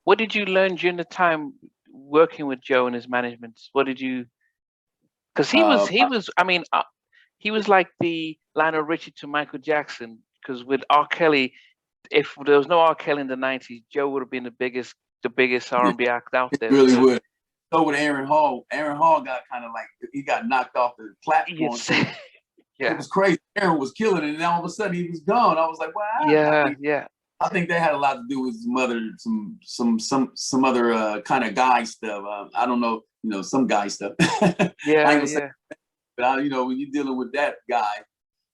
What did you learn during the time working with Joe and his management? What did you? Because I mean, he was like the Lionel Richie to Michael Jackson. Because with R. Kelly, if there was no R. Kelly in the '90s, Joe would have been the biggest R&B act out It there. really would. So with Aaron Hall got kind of like, he got knocked off the platform. Yes. Yeah. It was crazy. Aaron was killing it, and all of a sudden he was gone. I was like, wow. Yeah. I think that had a lot to do with his mother, some other kind of guy stuff. I don't know, some guy stuff. Yeah. Say, but when you're dealing with that guy,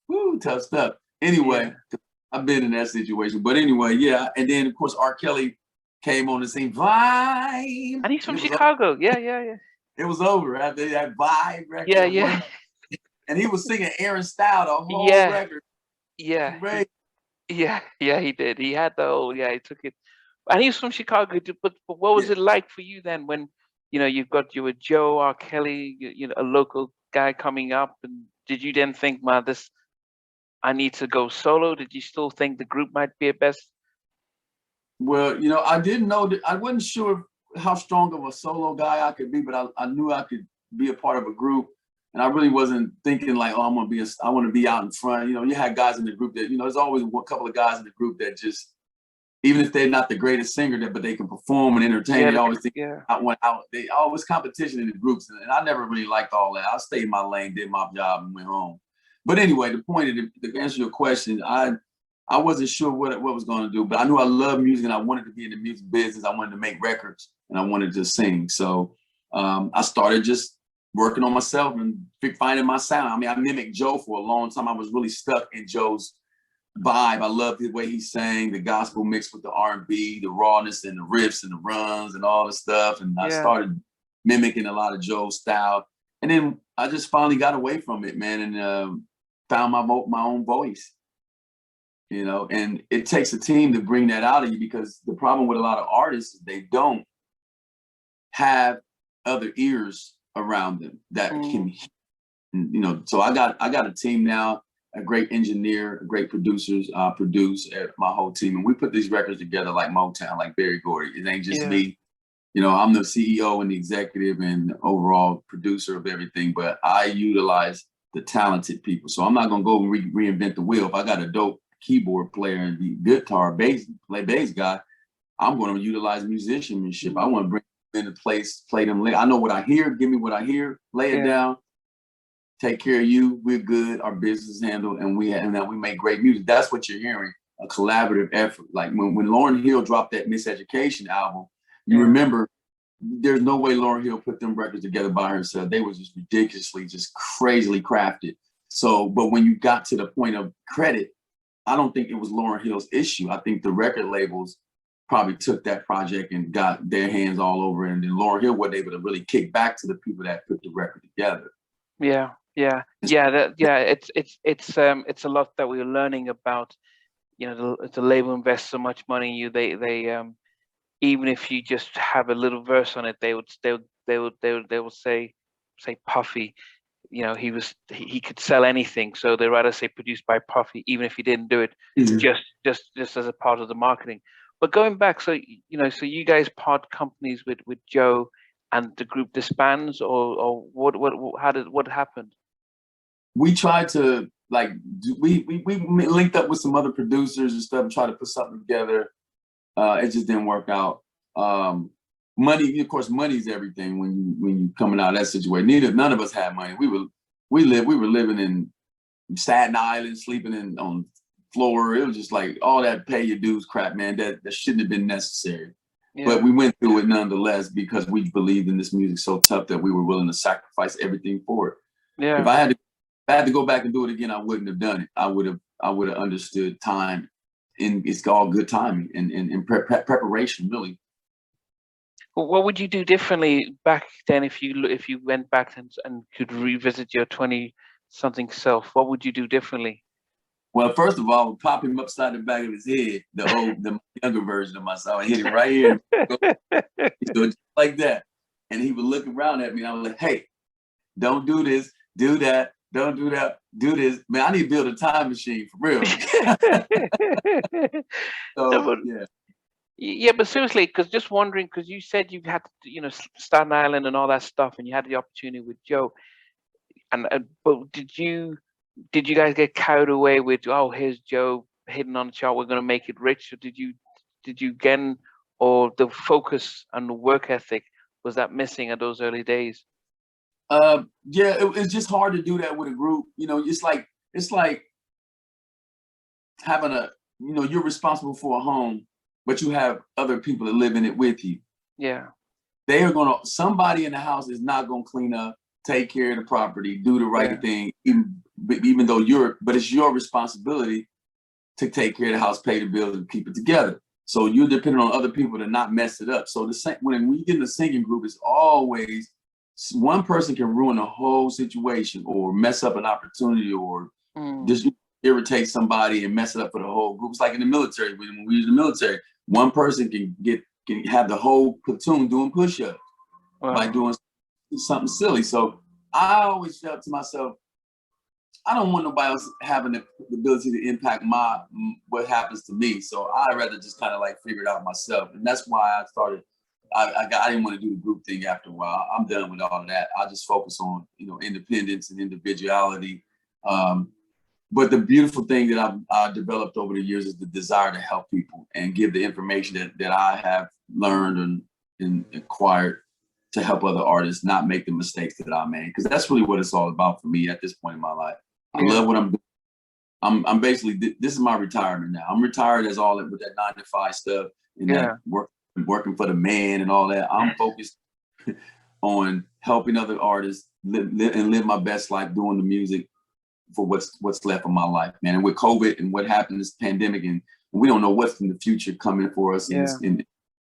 whoo, tough stuff. Anyway, I've been in that situation. But anyway, yeah. And then of course R. Kelly came on the scene. Vibe. And he's from Chicago. Yeah. It was over after that Vibe record. Yeah. And he was singing Aaron style the whole record. Yeah. Great. Yeah, he did. He had the whole, he took it. And he's from Chicago, but what was it like for you then when, you were Joe, R. Kelly, a local guy coming up, and did you then think, man, I need to go solo? Did you still think the group might be a best? Well, I didn't know that. I wasn't sure how strong of a solo guy I could be, but I knew I could be a part of a group. And I really wasn't thinking like, oh, I want to be out in front. You had guys in the group that, there's always a couple of guys in the group that just, even if they're not the greatest singer, but they can perform and entertain. They always think I went out. They always competition in the groups, and I never really liked all that. I stayed in my lane, did my job, and went home. But anyway, the point of to answer your question, I wasn't sure what was going to do, but I knew I loved music and I wanted to be in the music business. I wanted to make records and I wanted to sing. So I started just working on myself and finding my sound. I mean, I mimicked Joe for a long time. I was really stuck in Joe's vibe. I loved the way he sang, the gospel mixed with the R&B, the rawness and the riffs and the runs and all the stuff. And I started mimicking a lot of Joe's style. And then I just finally got away from it, man, and found my own voice. And it takes a team to bring that out of you, because the problem with a lot of artists is they don't have other ears around them that can, so I got a team now, a great engineer, great producers, produce my whole team. And we put these records together like Motown, like Berry Gordy. It ain't just me. I'm the CEO and the executive and overall producer of everything, but I utilize the talented people. So I'm not going to go and reinvent the wheel. If I got a dope keyboard player and the guitar, bass guy, I'm going to utilize musicianship. I want to bring in the place, play them. I know what I hear. Give me what I hear. Lay it down. Take care of you. We're good. Our business is handled, and we make great music. That's what you're hearing. A collaborative effort. Like when Lauryn Hill dropped that Miseducation album, you remember. There's no way Lauryn Hill put them records together by herself. They were just ridiculously, just crazily crafted. So, but when you got to the point of credit, I don't think it was Lauryn Hill's issue. I think the record labels probably took that project and got their hands all over it. And then Lauryn Hill wasn't able to really kick back to the people that put the record together. It's a lot that we're learning about. The label invests so much money in you. They even if you just have a little verse on it, they will say Puffy. He could sell anything, so they rather say produced by Puffy, even if he didn't do it, just as a part of the marketing. But going back, so you guys part companies with Joe, and the group disbands, or what happened? We tried to we linked up with some other producers and stuff and tried to put something together. It just didn't work out. Money, of course, money's everything when you coming out of that situation. None of us had money. We were living in Staten Island, sleeping on floor. It was just like all that pay your dues crap, man. That shouldn't have been necessary. But we went through it nonetheless because we believed in this music so tough that we were willing to sacrifice everything for it. If I had to go back and do it again, I wouldn't have done it. I would have understood time, and it's all good timing and preparation, really. Well, what would you do differently back then if you went back and could revisit your 20-something self? What would you do differently? Well, first of all, I would pop him upside the back of his head, the younger version of myself. I hit him right here. He'd do it like that. And he would look around at me and I was like, hey, don't do this, do that. don't do that. Do this, man. I need to build a time machine for real. No, So but yeah. yeah, but seriously, because just wondering, because you said you had to, Staten Island and all that stuff, and you had the opportunity with Joe, and but did you guys get carried away with, oh, here's Joe hitting on the chart, we're going to make it rich, or did you again, or the focus and the work ethic, was that missing at those early days? Yeah, it's just hard to do that with a group. It's like having you're responsible for a home, but you have other people that live in it with you. Yeah. Somebody in the house is not gonna clean up, take care of the property, do the right Yeah. thing, even though but it's your responsibility to take care of the house, pay the bills, and keep it together. So you're dependent on other people to not mess it up. So when we get in the singing group, it's always one person can ruin the whole situation or mess up an opportunity or just irritate somebody and mess it up for the whole group. It's like in the military. When we use the military, one person can have the whole platoon doing push-ups by doing something silly. So I always felt to myself, I don't want nobody else having the ability to impact what happens to me. So I'd rather just kind of like figure it out myself. And that's why I started. I didn't want to do the group thing after a while. I'm done with all of that. I just focus on independence and individuality. But the beautiful thing that I've developed over the years is the desire to help people and give the information that I have learned and acquired to help other artists not make the mistakes that I made. Because that's really what it's all about for me at this point in my life. I love what I'm doing. I'm basically, this is my retirement now. I'm retired as all with that 9 to 5 stuff and that working for the man and all that. I'm focused on helping other artists live my best life doing the music for what's left of my life, man. And with COVID and what happened, this pandemic, and we don't know what's in the future coming for us in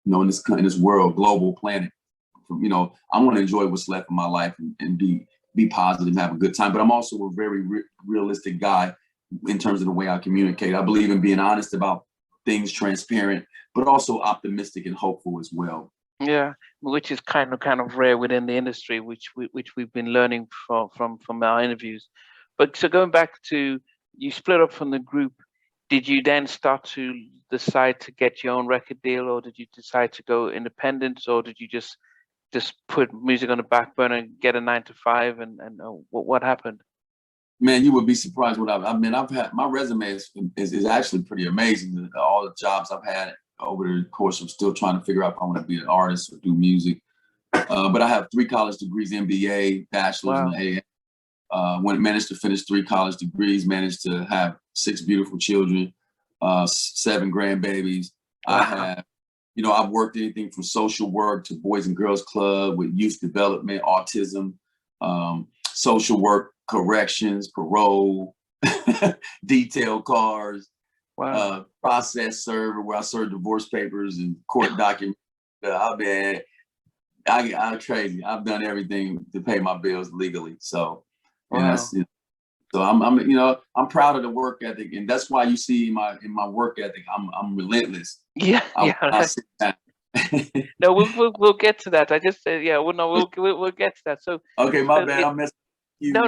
this world, global planet. I want to enjoy what's left of my life and be positive and have a good time. But I'm also a very realistic guy in terms of the way I communicate. I believe in being honest about things, transparent, but also optimistic and hopeful as well. Yeah, which is kind of rare within the industry, which we've been learning from our interviews. But so going back to, you split up from the group, did you then start to decide to get your own record deal, or did you decide to go independent, or did you just put music on the back burner and get a 9 to 5, and what happened? Man, you would be surprised what I've had. My resume is actually pretty amazing. All the jobs I've had over the course of still trying to figure out if I want to be an artist or do music. But I have 3 college degrees, MBA, bachelor's, and AM. Managed to finish 3 college degrees, managed to have 6 beautiful children, 7 grandbabies. Wow. I have, I've worked anything from social work to Boys and Girls Club with youth development, autism, social work, corrections, parole, detail cars, process server where I serve divorce papers and court documents. I'm crazy. I've done everything to pay my bills legally. So, so I'm proud of the work ethic, and that's why you see in my work ethic, I'm relentless. Yeah. No, we'll get to that. I just said, we'll get to that. So okay, my bad. I'm messing. No.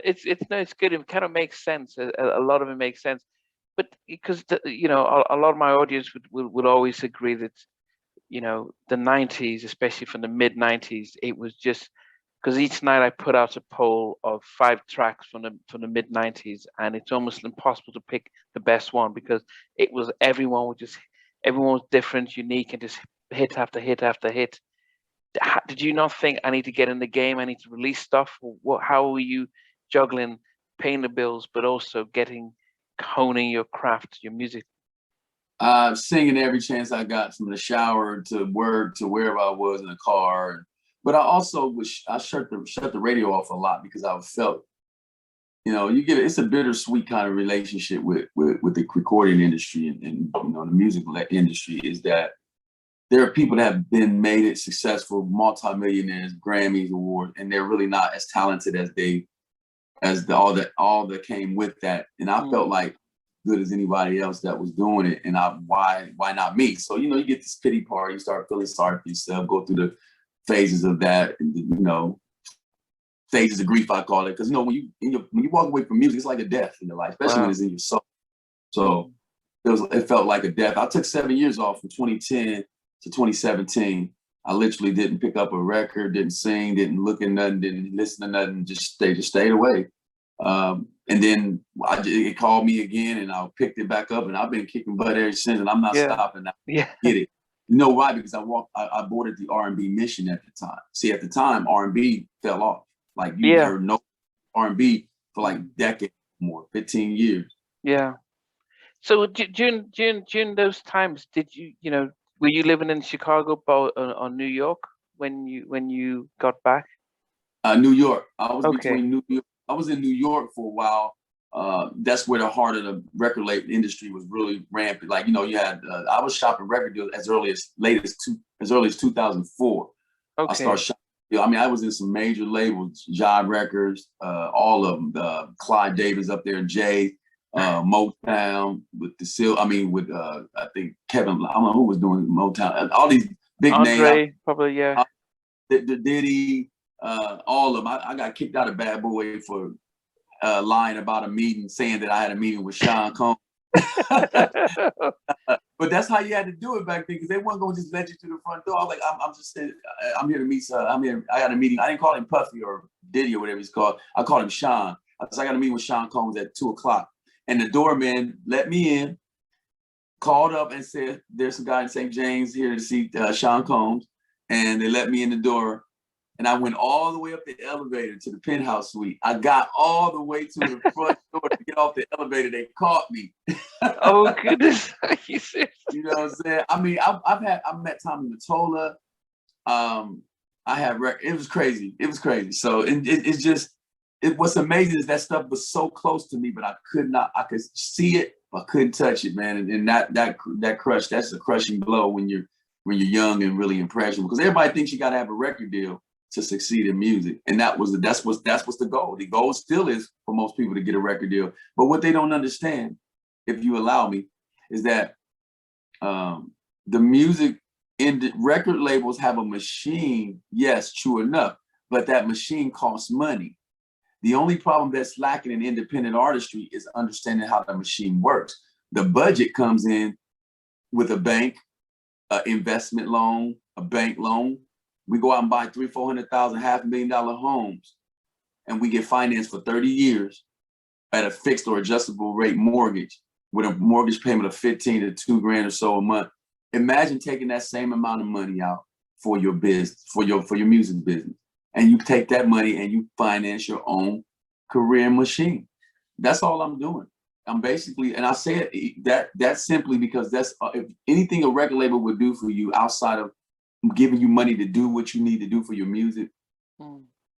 It's good. It kind of makes sense. A lot of it makes sense, but because a lot of my audience would always agree that the 90s, especially from the mid 90s, it was just because each night I put out a poll of 5 tracks from the mid 90s, and it's almost impossible to pick the best one because everyone was different, unique, and just hit after hit after hit. Did you not think, I need to get in the game, I need to release stuff? How were you juggling paying the bills but also honing your craft, your music? Singing every chance I got, from the shower to work to wherever I was in the car. But I also I shut the radio off a lot because I felt, it's a bittersweet kind of relationship with the recording industry and the music industry, is that there are people that have made it successful, multimillionaires, Grammys, awards, and they're really not as talented as all that came with that. And I felt like good as anybody else that was doing it, and why not me? So you get this pity party, you start feeling sorry for yourself, go through the phases of that, and stages of grief, I call it, because when you walk away from music, it's like a death in your life, especially when it's in your soul. So it felt like a death. I took 7 years off from 2010 to 2017. I literally didn't pick up a record, didn't sing, didn't look at nothing, didn't listen to nothing, just stayed away. And then it called me again, and I picked it back up, and I've been kicking butt ever since, and I'm not stopping. Get it. You know why? Because I boarded the R&B mission at the time. See, at the time, R&B fell off. Like you heard no R&B for like decades more, 15 years. Yeah. So during those times, did were you living in Chicago or New York when you got back? New York. I was between New York. I was in New York for a while. That's where the heart of the record label industry was really rampant. Like, you had I was shopping record deals as early as 2004. I started shopping. I mean, I was in some major labels, Jive Records, all of them. Clyde Davis up there, Jay, Motown with I think Kevin. I don't know who was doing Motown. All these big names. Probably, the Diddy, all of them. I got kicked out of Bad Boy for lying about a meeting, saying that I had a meeting with Sean Combs. But that's how you had to do it back then, because they weren't going to just let you to the front door. I was like, I'm just saying, I'm here to meet. I got a meeting. I didn't call him Puffy or Diddy or whatever he's called. I called him Sean. I got a meeting with Sean Combs at 2:00, and the doorman let me in, called up and said, "There's some guy in Saint Jaimz here to see Sean Combs," and they let me in the door. And I went all the way up the elevator to the penthouse suite. I got all the way to the front door to get off the elevator. They caught me. Oh goodness! Are you serious? You know what I'm saying? I mean, I've met Tommy Mottola. I have it was crazy. It was crazy. So it's just what's amazing is that stuff was so close to me, but I could see it, but couldn't touch it, man. And that crush, that's a crushing blow when you're young and really impressionable, because everybody thinks you got to have a record deal to succeed in music, and that's what's the goal. The goal still is for most people to get a record deal, but what they don't understand, if you allow me, is that the music in the record labels have a machine. Yes, true enough, but that machine costs money. The only problem that's lacking in independent artistry is understanding how the machine works. The budget comes in with a bank, an investment loan, a bank loan. We go out and buy $300,000, $400,000, $500,000 homes, and we get financed for 30 years at a fixed or adjustable rate mortgage with a mortgage payment of $15,000 to $2,000 or so a month. Imagine taking that same amount of money out for your business, for your music business, and you take that money and you finance your own career machine. That's all I'm doing. I'm basically, and I say it that's simply because that's if anything a record label would do for you outside of giving you money to do what you need to do for your music,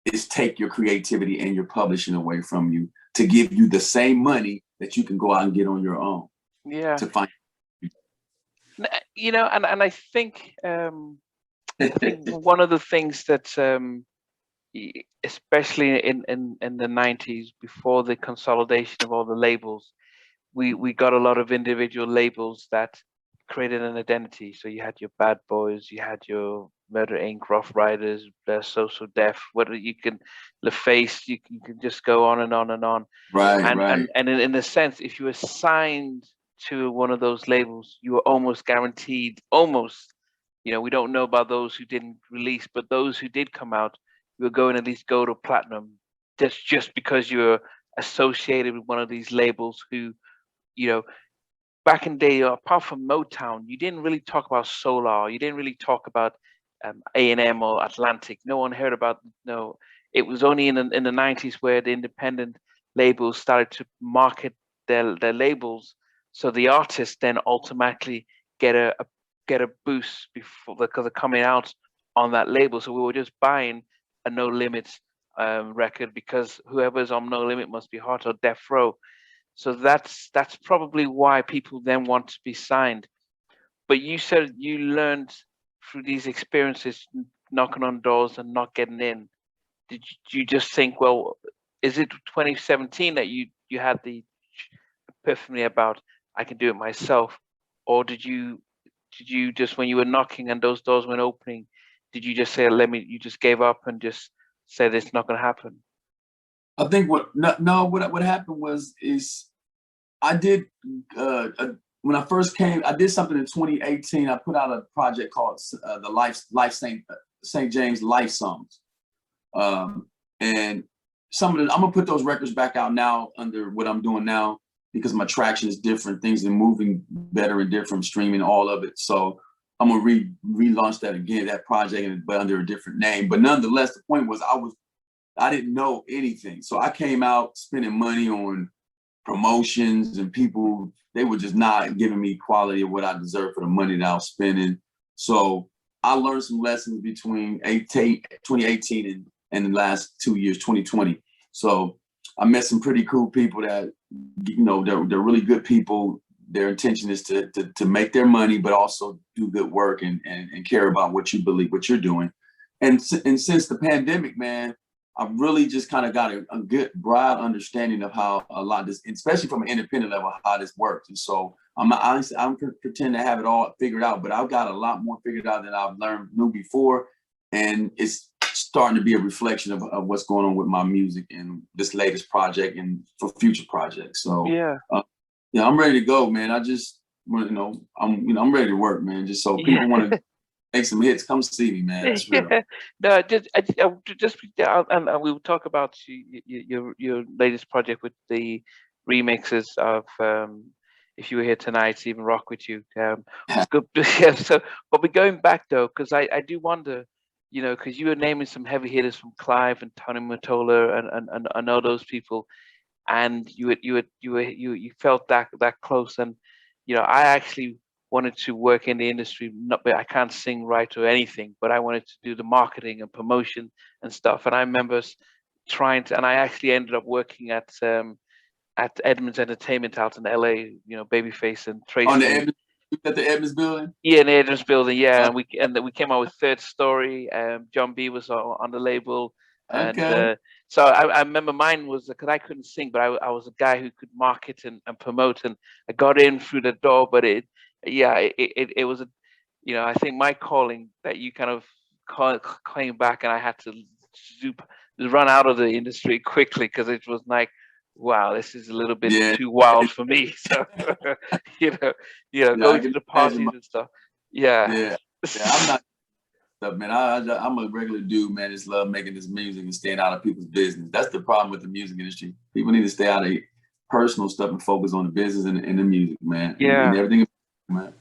is take your creativity and your publishing away from you to give you the same money that you can go out and get on your own. Yeah. To find. And I think one of the things that especially in the 90s, before the consolidation of all the labels, we got a lot of individual labels that created an identity. So you had your Bad Boys, you had your Murder Inc., Rough Riders, Social Def, whether you can LaFace, you can just go on and on and on. Right. And in a sense, if you were signed to one of those labels, you were almost guaranteed, we don't know about those who didn't release, but those who did come out, you were going to at least go to platinum just because you were associated with one of these labels who, back in the day, apart from Motown, you didn't really talk about Solar. You didn't really talk about A&M or Atlantic. No one heard about. No, it was only in the 90s where the independent labels started to market their labels, so the artists then automatically get a boost because they're coming out on that label. So we were just buying a No Limits record because whoever's on No Limit must be hot, or Death Row. So that's probably why people then want to be signed. But you said you learned through these experiences, knocking on doors and not getting in. Did you just think, well, is it 2017 that you had the epiphany about I can do it myself, or did you just, when you were knocking and those doors weren't opening, did you just say you just gave up and just said it's not going to happen? I think what happened is I did when I first came, I did something in 2018. I put out a project called the Saint Jaimz Life Songs, and some of I'm gonna put those records back out now under what I'm doing now because my traction is different. Things are moving better and different, streaming all of it. So I'm gonna relaunch that again, that project, but under a different name. But nonetheless, the point was I didn't know anything, so I came out spending money on promotions, and people, they were just not giving me quality of what I deserved for the money that I was spending. So I learned some lessons between 2018 and the last 2 years, 2020. So I met some pretty cool people that, you know, they're really good people. Their intention is to make their money, but also do good work and care about what you believe, what you're doing. And since the pandemic, man, I've really just kind of got a good, broad understanding of how a lot of this, especially from an independent level, how this works. And so I'm not honestly, I don't pretend to have it all figured out, but I've got a lot more figured out than I've knew before. And it's starting to be a reflection of what's going on with my music and this latest project and for future projects. So yeah, I'm ready to go, man. I just, you know, I'm ready to work, man. Just so people want to make some hits, come see me, man. That's real. No, and we will talk about your latest project with the remixes of If You Were Here Tonight, Even Rock With You. It's good. Yeah, so, but we're going back though, because I do wonder, you know, because you were naming some heavy hitters from Clive and Tony Mottola and I know those people, and you felt that close, and you know, I actually wanted to work in the industry. Not, I can't sing, write, or anything, but I wanted to do the marketing and promotion and stuff. And I remember trying to, and I actually ended up working at Edmonds Entertainment out in LA. You know, Babyface and Tracy. At the Edmonds building. Yeah, in the Edmonds building. Yeah, and we came out with Third Story. John B was on the label. And so I remember mine was because I couldn't sing, but I was a guy who could market and promote, and I got in through the door. But it was a, you know, I think my calling that you kind of came back, and I had to run out of the industry quickly because it was like, wow, this is a little bit too wild for me. So you know, going to the parties and stuff. Yeah. I'm not. Man, I'm a regular dude, man. Just love making this music and staying out of people's business. That's the problem with the music industry. People need to stay out of personal stuff and focus on the business and the music, man. Yeah. And everything, man.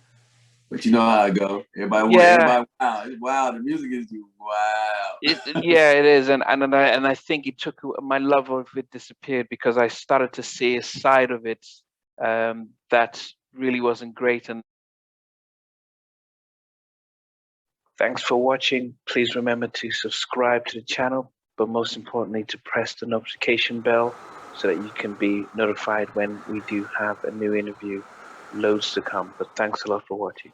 But you know how I go. Everybody, wow, it's wild. The music industry, wow. It is, and I think it took my love of it disappeared because I started to see a side of it that really wasn't great. And thanks for watching. Please remember to subscribe to the channel, but most importantly, to press the notification bell so that you can be notified when we do have a new interview. Loads to come, but thanks a lot for watching.